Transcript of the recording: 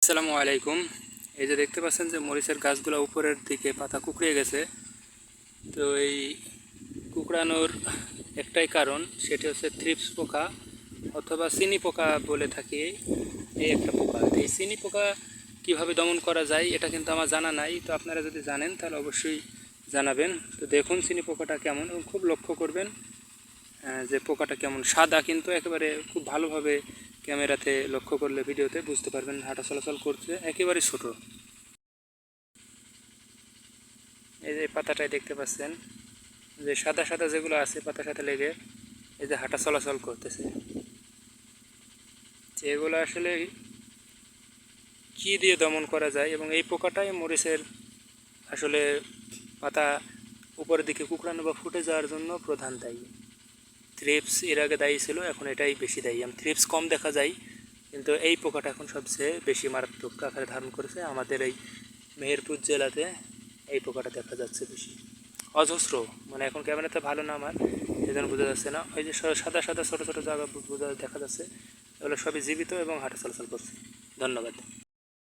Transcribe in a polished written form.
আসসালামু আলাইকুম। এই যে দেখতে পাচ্ছেন যে মরিচের গাছগুলো উপরের দিকে পাতা কুঁকড়িয়ে গেছে। তো এই কুঁকড়ানোর একটাই কারণ, সেটি হচ্ছে থ্রিপস পোকা অথবা চিনি পোকা বলে থাকি। এই একটা পোকা, এই চিনি পোকা কীভাবে দমন করা যায় এটা কিন্তু আমার জানা নাই। তো আপনারা যদি জানেন তাহলে অবশ্যই জানাবেন। তো দেখুন চিনি পোকাটা কেমন, এবং খুব লক্ষ্য করবেন যে পোকাটা কেমন। সাদা, কিন্তু একেবারে খুব ভালোভাবে ক্যামেরাতে লক্ষ্য করলে, ভিডিওতে বুঝতে পারবেন হাঁটা চলাচল করছে, একেবারে ছোট। এই যে পাতাটায় দেখতে পাচ্ছেন যে সাদা সাদা যেগুলো আছে পাতার সাথে লেগে এই যে হাঁটা চলাচল করতেছে। এগুলো আসলে কি দিয়ে দমন করা যায়, এবং এই পোকাটাই মরিচের আসলে পাতা উপরের দিকে কুঁকড়ানো বা ফুটে যাওয়ার জন্য প্রধান দায়ী। থ্রিপস এর আগে দায়ী ছিল, এখন এটাই বেশি দায়ী। থ্রিপস কম দেখা যায়, কিন্তু এই পোকাটা এখন সবচেয়ে বেশি মারাত্মক আকারে ধারণ করেছে। আমাদের এই মেহেরপুর জেলাতে এই পোকাটা দেখা যাচ্ছে বেশি, অজস্র। মানে এখন ক্যামেরাতে ভালো না আমার, এই জন্য বোঝা যাচ্ছে না। ওই যে সাদা সাদা ছোটো ছোটো জায়গা বোঝা দেখা যাচ্ছে, এগুলো সবই জীবিত এবং হাঁটা চলাচল করছে। ধন্যবাদ।